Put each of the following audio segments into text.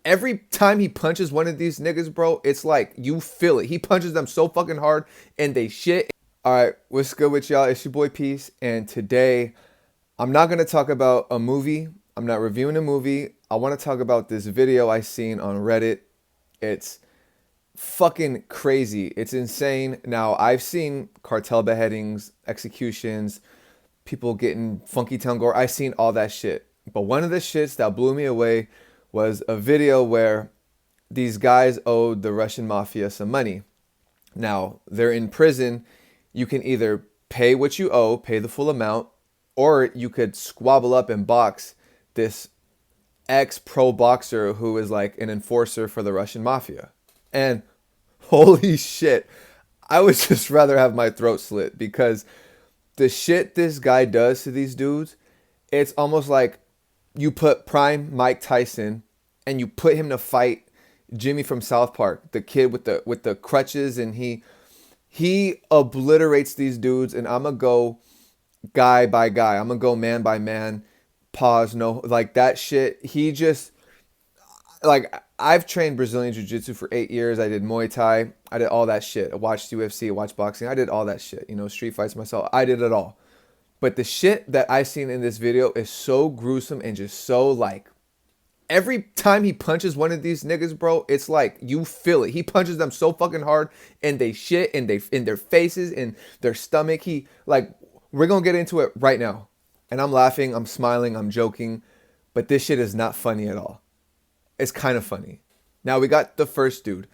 every time he punches one of these niggas, bro, it's like you feel it. He punches them so fucking hard and they shit. All right, what's good with y'all? It's your boy Peace, and today I'm not gonna talk about a movie. I'm not reviewing a movie. I want to talk about this video I seen on Reddit. It's fucking crazy. It's insane. Now, I've seen cartel beheadings, executions, people getting funky tongue gore. I've seen all that shit. But one of the shits that blew me away was a video where these guys owed the Russian mafia some money. Now, they're in prison. You can either pay what you owe, pay the full amount, or you could squabble up and box this ex-pro boxer who is like an enforcer for the Russian mafia. And holy shit, I would just rather have my throat slit because the shit this guy does to these dudes, it's almost like you put prime Mike Tyson and you put him to fight Jimmy from South Park, the kid with the crutches, and he obliterates these dudes. And I'm gonna go guy by guy. I'm gonna go man by man. Pause. No, like that shit. He just like I've trained Brazilian Jiu-Jitsu for 8 years. I did Muay Thai. I did all that shit. I watched UFC. I watched boxing. I did all that shit. You know, street fights myself. I did it all. But the shit that I've seen in this video is so gruesome and just so like every time he punches one of these niggas, bro, it's like you feel it. He punches them so fucking hard and they shit and they in their faces and their stomach. He like we're gonna get into it right now. And I'm laughing, I'm smiling, I'm joking, but this shit is not funny at all. It's kind of funny. Now we got the first dude.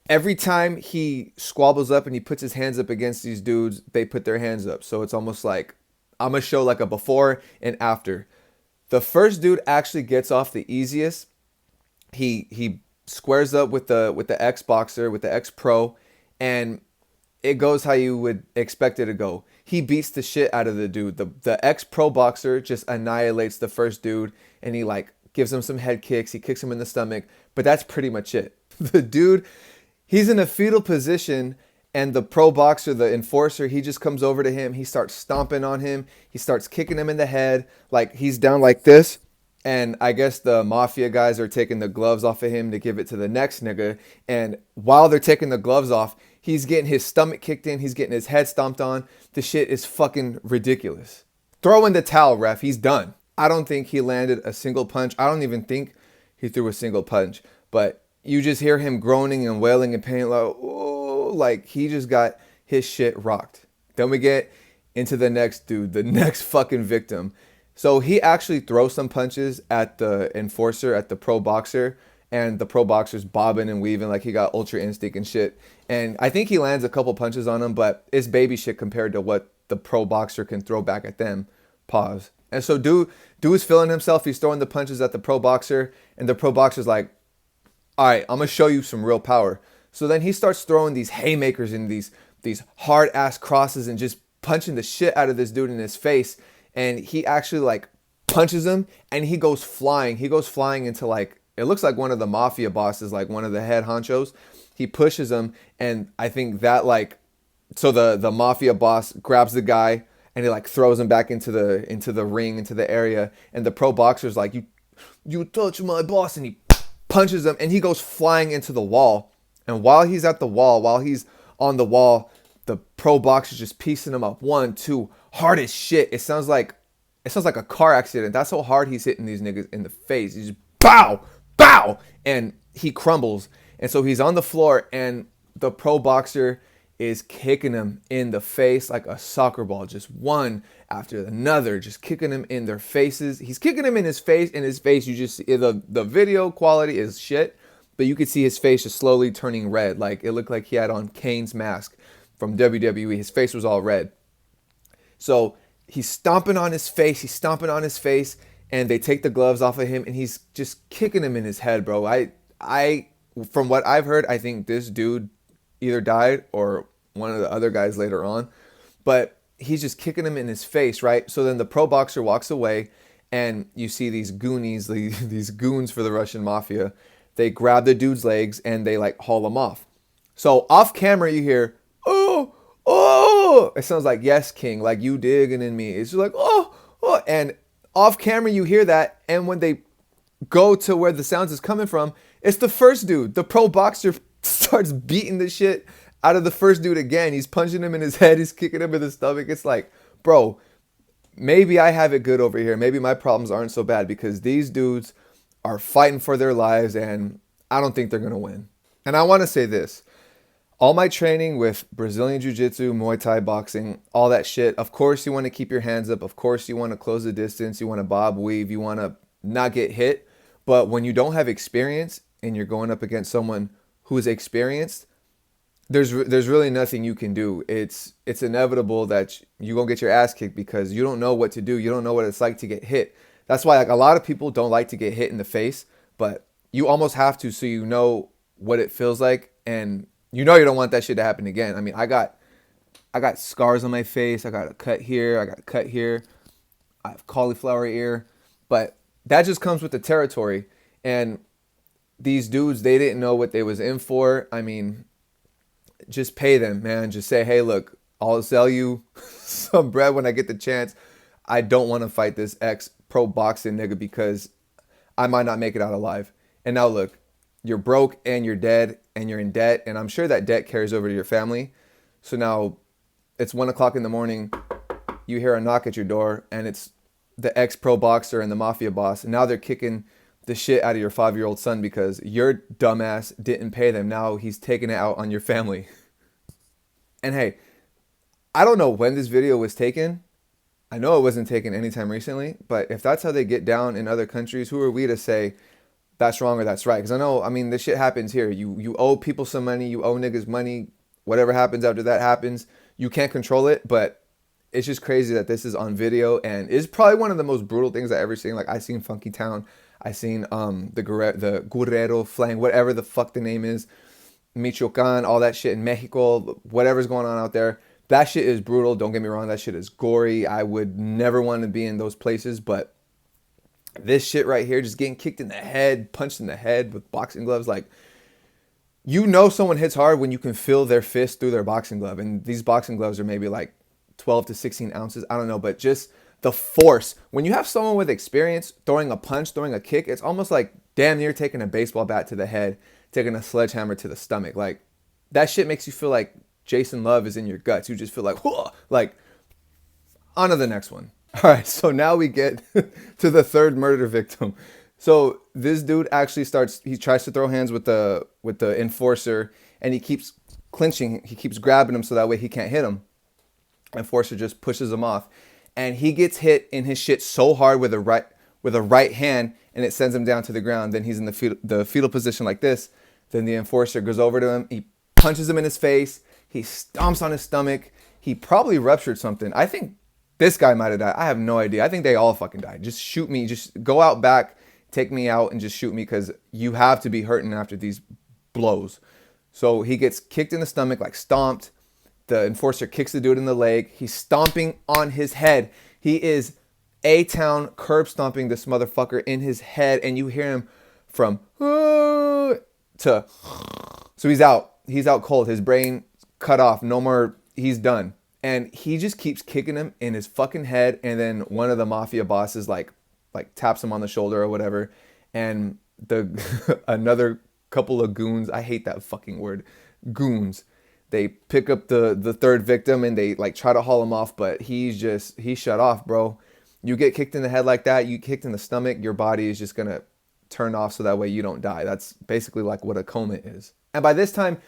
Every time he squabbles up and he puts his hands up against these dudes, they put their hands up. So it's almost like I'm gonna show like a before and after. The first dude actually gets off the easiest. He squares up with the ex boxer, with the ex pro, and it goes how you would expect it to go. He beats the shit out of the dude. The ex pro boxer just annihilates the first dude, and he like gives him some head kicks. He kicks him in the stomach, but that's pretty much it. The dude, he's in a fetal position, and the pro boxer, the enforcer, he just comes over to him. He starts stomping on him. He starts kicking him in the head. Like he's down like this. And I guess the mafia guys are taking the gloves off of him to give it to the next nigga. And while they're taking the gloves off, he's getting his stomach kicked in. He's getting his head stomped on. The shit is fucking ridiculous. Throw in the towel, ref. He's done. I don't think he landed a single punch. I don't even think he threw a single punch. But you just hear him groaning and wailing in pain like, oh, like he just got his shit rocked. Then we get into the next dude, the next fucking victim. So he actually throws some punches at the enforcer, at the pro boxer, and the pro boxer's bobbing and weaving like he got ultra instinct and shit. And I think he lands a couple punches on him, but it's baby shit compared to what the pro boxer can throw back at them. Pause. And so dude is feeling himself. He's throwing the punches at the pro boxer, and the pro boxer's like, all right, I'm gonna show you some real power. So then he starts throwing these haymakers and these hard ass crosses and just punching the shit out of this dude in his face. And he actually like punches him and he goes flying. He goes flying into like, it looks like one of the mafia bosses, like one of the head honchos. He pushes him, and I think that like, so the mafia boss grabs the guy and he like throws him back into the ring, into the area. And the pro boxer's like, you touch my boss, and he punches him and he goes flying into the wall. And while he's at the wall, while he's on the wall, the pro boxer's just piecing him up. 1, 2, hard as shit. It sounds like a car accident. That's how hard he's hitting these niggas in the face. He's just bow, bow, and he crumbles. And so he's on the floor, and the pro boxer is kicking him in the face like a soccer ball, just one after another, just kicking him in their faces. He's kicking him in his face. You just see the video quality is shit, but you could see his face just slowly turning red. Like it looked like he had on Kane's mask from WWE. His face was all red. So he's stomping on his face, and they take the gloves off of him, and he's just kicking him in his head, bro. I from what I've heard, I think this dude either died or one of the other guys later on, but he's just kicking him in his face, right? So then the pro boxer walks away, and you see these goonies, these goons for the Russian mafia. They grab the dude's legs and they like haul him off. So off camera, you hear, oh, oh, it sounds like Yes King, like you digging in me. It's just like, oh, oh. And off camera, you hear that. And when they go to where the sounds is coming from, it's the first dude. The pro boxer starts beating the shit out of the first dude again. He's punching him in his head. He's kicking him in the stomach. It's like, bro, maybe I have it good over here. Maybe my problems aren't so bad because these dudes are fighting for their lives and I don't think they're going to win. And I want to say this. All my training with Brazilian Jiu-Jitsu, Muay Thai boxing, all that shit, of course you want to keep your hands up. Of course you want to close the distance. You want to bob, weave. You want to not get hit. But when you don't have experience and you're going up against someone who is experienced, there's really nothing you can do. It's inevitable that you're going to get your ass kicked because you don't know what to do. You don't know what it's like to get hit. That's why like a lot of people don't like to get hit in the face, but you almost have to so you know what it feels like and you know you don't want that shit to happen again. I mean, I got scars on my face. I got a cut here. I got a cut here. I have cauliflower ear, but that just comes with the territory. And these dudes, they didn't know what they was in for. I mean, just pay them, man. Just say, hey, look, I'll sell you some bread when I get the chance. I don't want to fight this ex-pro boxing nigga because I might not make it out alive. And now look, you're broke and you're dead and you're in debt. And I'm sure that debt carries over to your family. So now it's 1 o'clock in the morning. You hear a knock at your door and it's the ex-pro boxer and the mafia boss. And now they're kicking the shit out of your 5-year-old son because your dumbass didn't pay them. Now he's taking it out on your family. And hey, I don't know when this video was taken. I know it wasn't taken anytime recently, but if that's how they get down in other countries, who are we to say that's wrong or that's right? Because I know, I mean, this shit happens here. You owe people some money, you owe niggas money. Whatever happens after that happens. You can't control it, but it's just crazy that this is on video and it's probably one of the most brutal things I've ever seen. Like I seen Funky Town. I seen the Guerrero Flang, whatever the fuck the name is, Michoacan, all that shit in Mexico, whatever's going on out there. That shit is brutal. Don't get me wrong. That shit is gory. I would never want to be in those places. But this shit right here, just getting kicked in the head, punched in the head with boxing gloves. Like, you know someone hits hard when you can feel their fist through their boxing glove. And these boxing gloves are maybe like 12 to 16 ounces. I don't know. But just the force. When you have someone with experience throwing a punch, throwing a kick, it's almost like damn near taking a baseball bat to the head, taking a sledgehammer to the stomach. Like, that shit makes you feel like Jason Love is in your guts. You just feel like, whoa, like, on to the next one. All right, so now we get to the third murder victim. So this dude actually he tries to throw hands with the enforcer, and he keeps clinching. He keeps grabbing him so that way he can't hit him. Enforcer just pushes him off, and he gets hit in his shit so hard with a right hand, and it sends him down to the ground. Then he's in the fetal position like this. Then the enforcer goes over to him. He punches him in his face. He stomps on his stomach. He probably ruptured something. I think this guy might have died. I have no idea. I think they all fucking died. Just shoot me. Just go out back, take me out, and just shoot me because you have to be hurting after these blows. So he gets kicked in the stomach, like stomped. The enforcer kicks the dude in the leg. He's stomping on his head. He is A-Town curb stomping this motherfucker in his head, and you hear him from to. So he's out. He's out cold. His brain cut off. No more. He's done. And he just keeps kicking him in his fucking head. And then one of the mafia bosses like taps him on the shoulder or whatever. And another couple of goons. I hate that fucking word. Goons. They pick up the third victim and they like try to haul him off, but he's shut off, bro. You get kicked in the head like that, you kicked in the stomach, your body is just gonna turn off so that way you don't die. That's basically like what a coma is. And by this time,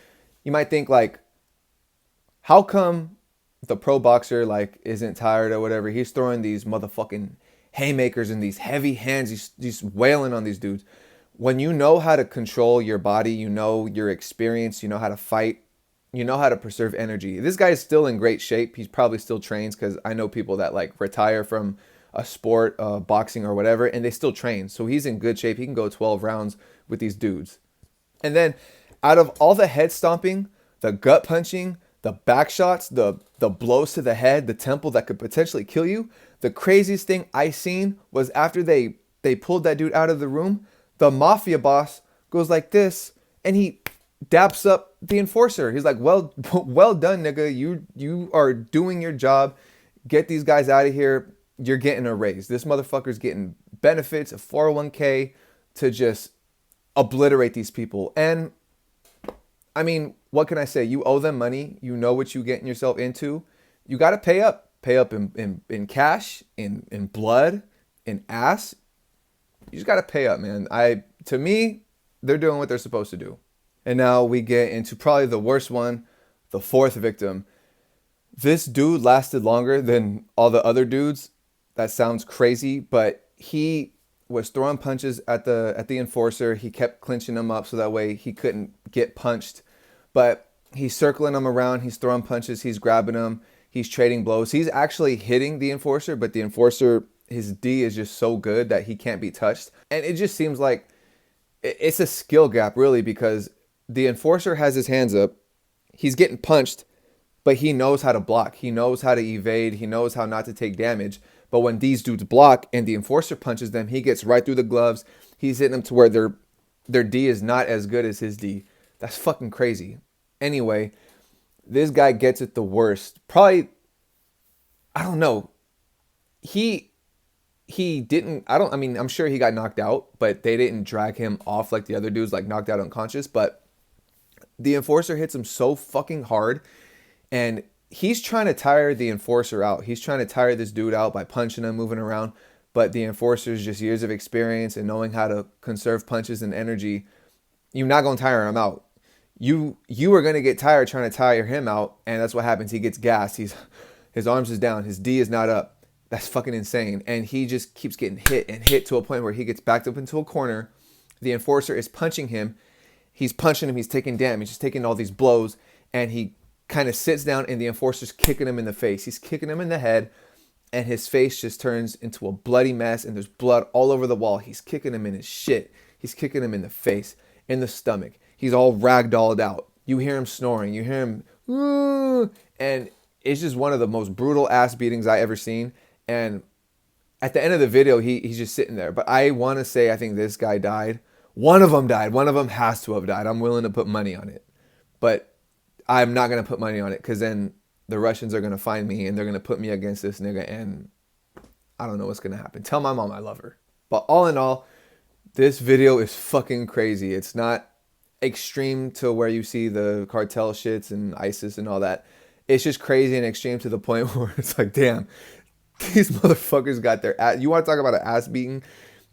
you might think like, how come the pro boxer like isn't tired or whatever? He's throwing these motherfucking haymakers and these heavy hands. He's wailing on these dudes. When you know how to control your body, you know your experience, you know how to fight, you know how to preserve energy. This guy is still in great shape. He's probably still trains because I know people that like retire from a sport, boxing or whatever, and they still train. So he's in good shape. He can go 12 rounds with these dudes. And then out of all the head stomping, the gut punching, the back shots, the blows to the head, the temple that could potentially kill you, the craziest thing I seen was after they pulled that dude out of the room, the mafia boss goes like this and he daps up the enforcer. He's like, well done, nigga. You are doing your job. Get these guys out of here. You're getting a raise. This motherfucker's getting benefits, a 401k, to just obliterate these people. And I mean, what can I say? You owe them money. You know what you're getting yourself into. You got to pay up. Pay up in cash, in blood, in ass. You just got to pay up, man. To me, they're doing what they're supposed to do. And now we get into probably the worst one, the fourth victim. This dude lasted longer than all the other dudes. That sounds crazy, but he was throwing punches at the enforcer. He kept clinching him up so that way he couldn't get punched. But he's circling him around. He's throwing punches. He's grabbing him. He's trading blows. He's actually hitting the enforcer, but the enforcer, his D is just so good that he can't be touched. And it just seems like it's a skill gap, really, because the enforcer has his hands up. He's getting punched, but he knows how to block. He knows how to evade. He knows how not to take damage. But when these dudes block and the enforcer punches them, he gets right through the gloves. He's hitting them to where their D is not as good as his D. That's fucking crazy. Anyway, this guy gets it the worst. Probably, I don't know. He didn't, I'm sure he got knocked out, but they didn't drag him off like the other dudes, like knocked out unconscious. But the enforcer hits him so fucking hard, and he's trying to tire the enforcer out. He's trying to tire this dude out by punching him, moving around. But the enforcer's just years of experience and knowing how to conserve punches and energy. You're not going to tire him out. You are going to get tired trying to tire him out, and that's what happens. He gets gassed. His arms is down. His D is not up. That's fucking insane. And he just keeps getting hit and hit to a point where he gets backed up into a corner. The enforcer is punching him. He's punching him. He's taking damage. He's taking all these blows, and he kind of sits down, and the enforcer's kicking him in the face. He's kicking him in the head, and his face just turns into a bloody mess, and there's blood all over the wall. He's kicking him in his shit. He's kicking him in the face, in the stomach. He's all ragdolled out. You hear him snoring. You hear him, and it's just one of the most brutal ass beatings I ever seen. And at the end of the video, he's just sitting there. But I want to say I think this guy died. One of them died. One of them has to have died. I'm willing to put money on it. But I'm not going to put money on it because then the Russians are going to find me and they're going to put me against this nigga. And I don't know what's going to happen. Tell my mom I love her. But all in all, this video is fucking crazy. It's not extreme to where you see the cartel shits and ISIS and all that. It's just crazy and extreme to the point where it's like, damn, these motherfuckers got their ass. You want to talk about an ass beating?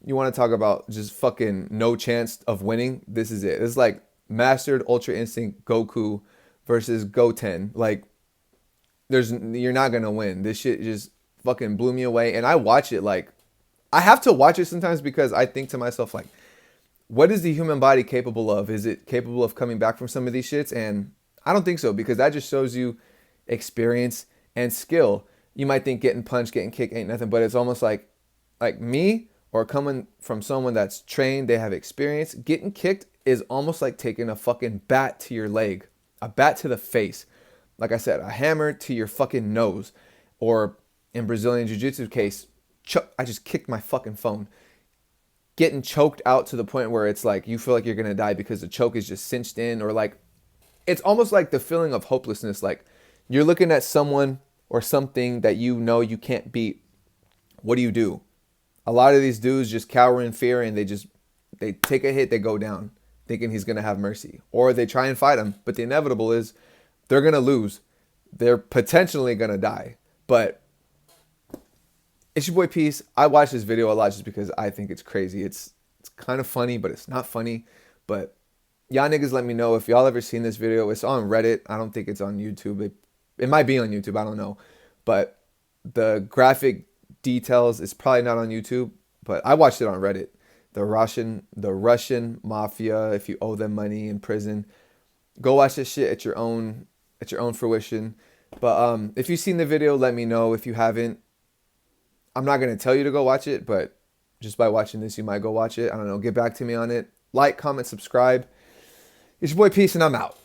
You want to talk about just fucking no chance of winning? This is it. It's like Mastered Ultra Instinct Goku versus Goten. Like, you're not going to win. This shit just fucking blew me away. And I watch it like, I have to watch it sometimes because I think to myself, like, what is the human body capable of? Is it capable of coming back from some of these shits? And I don't think so, because that just shows you experience and skill. You might think getting punched, getting kicked ain't nothing, but it's almost like me, or coming from someone that's trained, they have experience. Getting kicked is almost like taking a fucking bat to your leg, a bat to the face. Like I said, a hammer to your fucking nose. Or in Brazilian Jiu-Jitsu case, I just kicked my fucking phone. Getting choked out to the point where it's like you feel like you're going to die because the choke is just cinched in, or like it's almost like the feeling of hopelessness. Like you're looking at someone or something that you know you can't beat. What do? A lot of these dudes just cower in fear and they take a hit, they go down thinking he's going to have mercy, or they try and fight him. But the inevitable is they're going to lose. They're potentially going to die. But it's your boy Peace. I watch this video a lot just because I think it's crazy. It's kind of funny, but it's not funny. But y'all niggas let me know if y'all ever seen this video. It's on Reddit. I don't think it's on YouTube. It might be on YouTube. I don't know. But the graphic details is probably not on YouTube. But I watched it on Reddit. The Russian Mafia, if you owe them money in prison. Go watch this shit at your own fruition. But if you've seen the video, let me know. If you haven't, I'm not going to tell you to go watch it, but just by watching this, you might go watch it. I don't know. Get back to me on it. Like, comment, subscribe. It's your boy Peace, and I'm out.